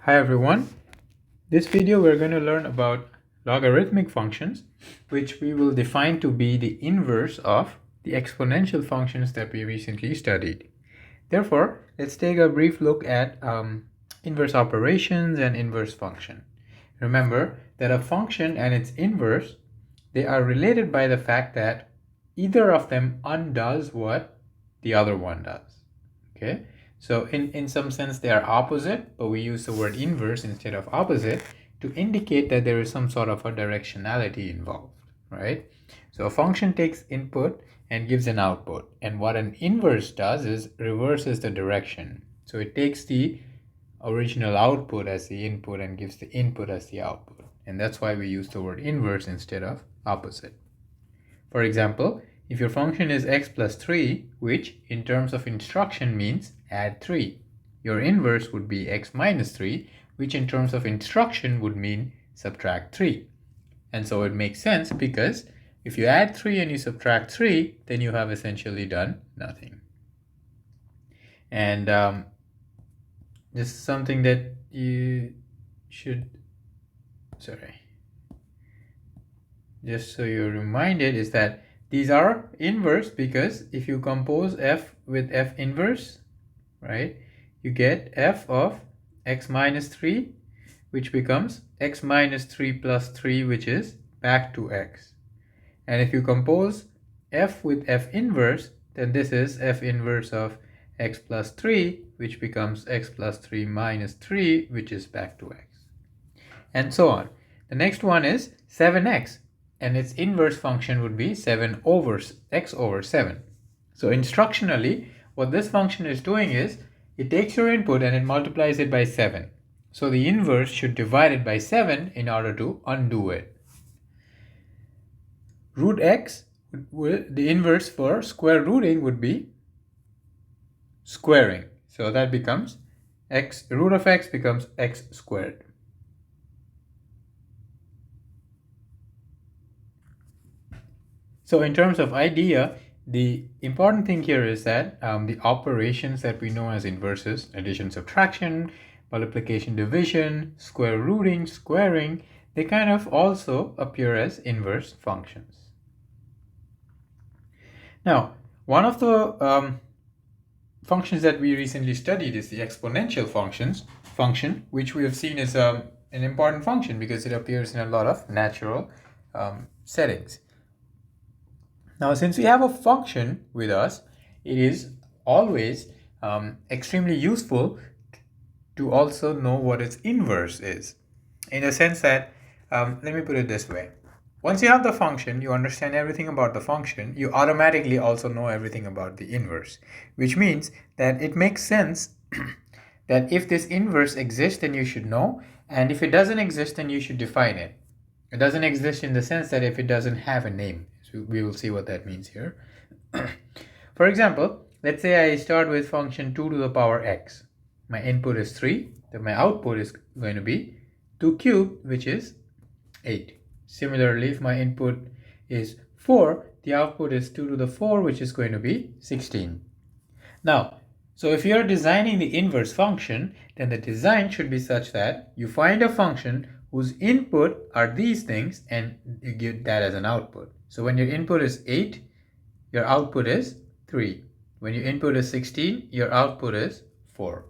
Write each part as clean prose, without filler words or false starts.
Hi everyone. This video we're going to learn about logarithmic functions, which we will define to be the inverse of the exponential functions that we recently studied. Therefore, let's take a brief look at inverse operations and inverse function. Remember that a function and its inverse, they are related by the fact that either of them undoes what the other one does. Okay, so in some sense they are opposite, but we use the word inverse instead of opposite to indicate that there is some sort of a directionality involved, right? So a function takes input and gives an output, and what an inverse does is reverses the direction. So it takes the original output as the input and gives the input as the output, and that's why we use the word inverse instead of opposite. For example, if your function is x plus 3, which in terms of instruction means add 3, your inverse would be x minus 3, which in terms of instruction would mean subtract 3. And so it makes sense because if you add 3 and you subtract 3, then you have essentially done nothing. And this is something that you should, just so you're reminded, is that these are inverse because if you compose f with f inverse, right, you get f of x minus 3, which becomes x minus 3 plus 3, which is back to x. And if you compose f with f inverse, then this is f inverse of x plus 3, which becomes x plus 3 minus 3, which is back to x. And so on. The next one is 7x. And its inverse function would be 7 over x over 7. So instructionally, what this function is doing is, it takes your input and it multiplies it by 7. So the inverse should divide it by 7 in order to undo it. Root x, the inverse for square rooting would be squaring. So that becomes x, root of x becomes x squared. So in terms of idea, the important thing here is that the operations that we know as inverses, addition, subtraction, multiplication, division, square rooting, squaring, they kind of also appear as inverse functions. Now, one of the functions that we recently studied is the exponential function, which we have seen is an important function because it appears in a lot of natural settings. Now, since we have a function with us, it is always extremely useful to also know what its inverse is. In the sense that, let me put it this way. Once you have the function, you understand everything about the function, you automatically also know everything about the inverse, which means that it makes sense that if this inverse exists, then you should know, and if it doesn't exist, then you should define it. It doesn't exist in the sense that if it doesn't have a name. So we will see what that means here. For example, let's say I start with function 2 to the power x. My input is 3, then my output is going to be 2 cubed, which is 8. Similarly, if my input is 4, the output is 2 to the 4, which is going to be 16. Now, so if you're designing the inverse function, then the design should be such that you find a function whose input are these things and you give that as an output. So when your input is 8, your output is 3. When your input is 16, your output is 4.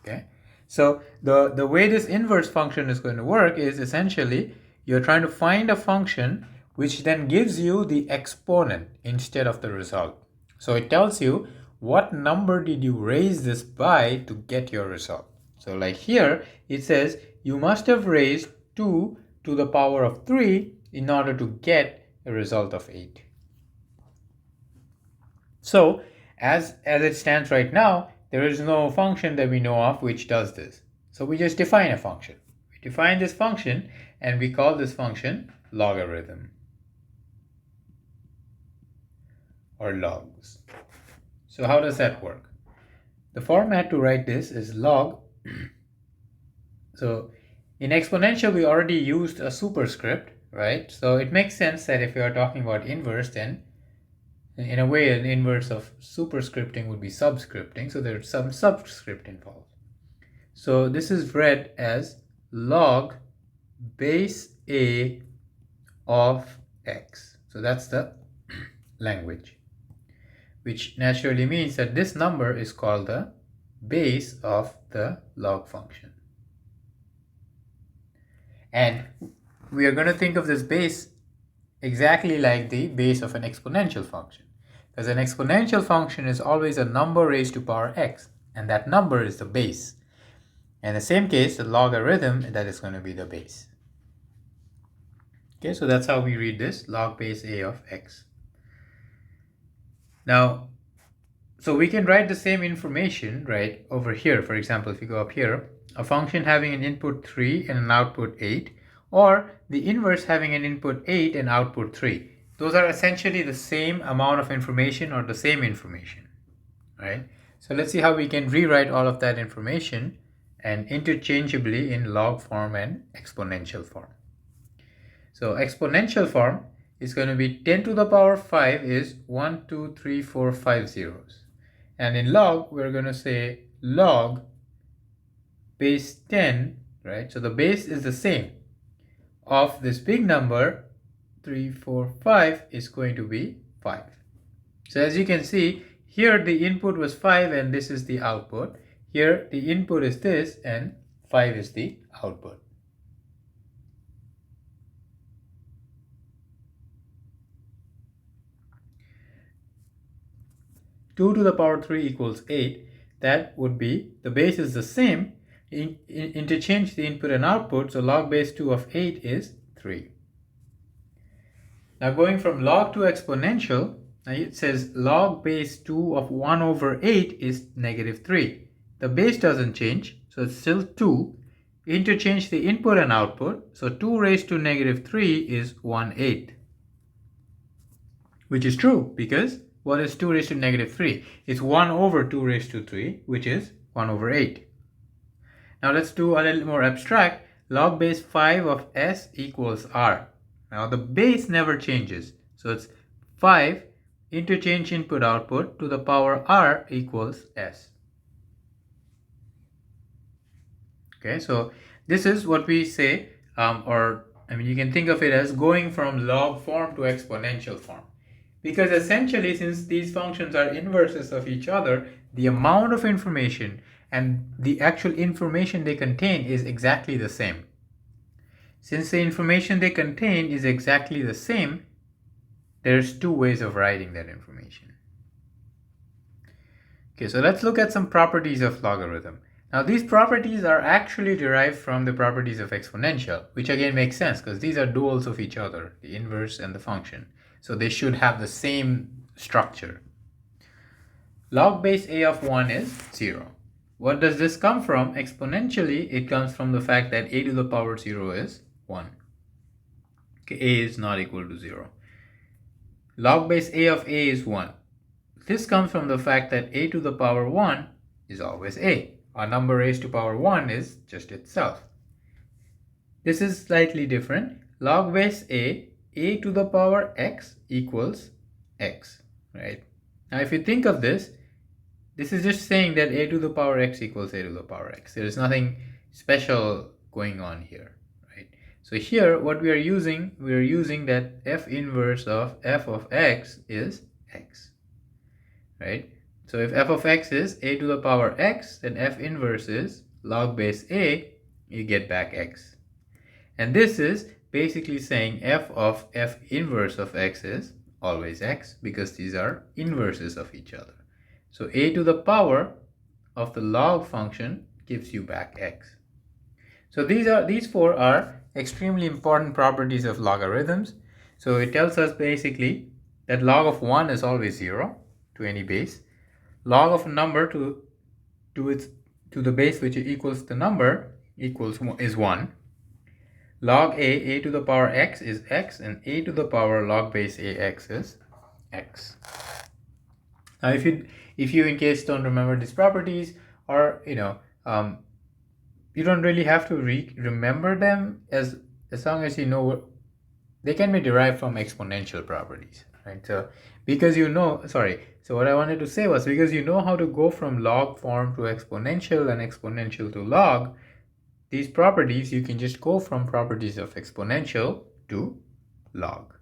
Okay? So the way this inverse function is going to work is essentially you're trying to find a function which then gives you the exponent instead of the result. So it tells you what number did you raise this by to get your result. So like here, it says you must have raised 2 to the power of 3 in order to get a result of 8. So as it stands right now, there is no function that we know of which does this. So we just define a function. We define this function and we call this function logarithm or logs. So how does that work? The format to write this is log. So in exponential, we already used a superscript, right? So it makes sense that if we are talking about inverse, then in a way, an inverse of superscripting would be subscripting. So there's some subscript involved. So this is read as log base a of x. So that's the language, which naturally means that this number is called the base of the log function. And we are going to think of this base exactly like the base of an exponential function. Because an exponential function is always a number raised to power x, and that number is the base. In the same case, the logarithm, that is going to be the base. Okay, so that's how we read this, log base a of x. Now, so we can write the same information right over here. For example, if you go up here, a function having an input 3 and an output 8, or the inverse having an input 8 and output 3. Those are essentially the same amount of information or the same information, right? So let's see how we can rewrite all of that information and interchangeably in log form and exponential form. So exponential form is going to be 10 to the power 5 is 1, 2, 3, 4, 5 zeros. And in log, we're going to say log base 10, right? So the base is the same of this big number, 3, 4, 5 is going to be 5. So as you can see, here the input was 5 and this is the output. Here the input is this and 5 is the output. Two to the power 3 equals 8. That would be, the base is the same. Interchange the input and output, so log base 2 of 8 is 3. Now going from log to exponential, now it says log base 2 of 1 over 8 is negative 3. The base doesn't change, so it's still 2. Interchange the input and output, so 2 raised to negative 3 is 1/8. Which is true, because what is 2 raised to negative 3? It's 1 over 2 raised to 3, which is 1 over 8. Now let's do a little more abstract. Log base 5 of s equals r. Now the base never changes. So it's 5 interchange input output to the power r equals s. Okay, so this is what we say, you can think of it as going from log form to exponential form. Because essentially, since these functions are inverses of each other, the amount of information and the actual information they contain is exactly the same. Since the information they contain is exactly the same, there's two ways of writing that information. Okay, so let's look at some properties of logarithm. Now these properties are actually derived from the properties of exponential, which again makes sense because these are duals of each other, the inverse and the function. So they should have the same structure. Log base a of 1 is 0. What does this come from? Exponentially, it comes from the fact that a to the power 0 is 1. Okay, a is not equal to 0. Log base a of a is 1. This comes from the fact that a to the power 1 is always a. A number raised to power 1 is just itself. This is slightly different. Log base a to the power x equals x, right? Now if you think of this, this is just saying that a to the power x equals a to the power x. There is nothing special going on here, right? So here what we are using that f inverse of f of x is x, right? So if f of x is a to the power x, then f inverse is log base a, you get back x. And this is basically saying f of f inverse of x is always x, because these are inverses of each other. So a to the power of the log function gives you back x. So these four are extremely important properties of logarithms. So it tells us basically that log of 1 is always 0 to any base. Log of a number to the base which equals the number is 1. Log a to the power x is x, and a to the power log base ax is x. Now if you in case don't remember these properties, or you don't really have to remember them, as long as you know they can be derived from exponential properties, right? So because so what I wanted to say was, because you know how to go from log form to exponential and exponential to log, these properties, you can just go from properties of exponential to log.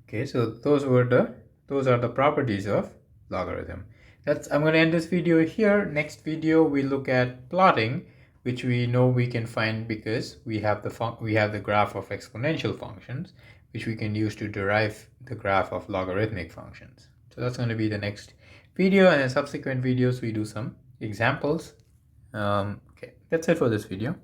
Okay, so those are the properties of logarithm. I'm going to end this video here. Next video we look at plotting, which we know we can find because we have the graph of exponential functions, which we can use to derive the graph of logarithmic functions. So that's going to be the next video, and in subsequent videos we do some examples. Okay, that's it for this video.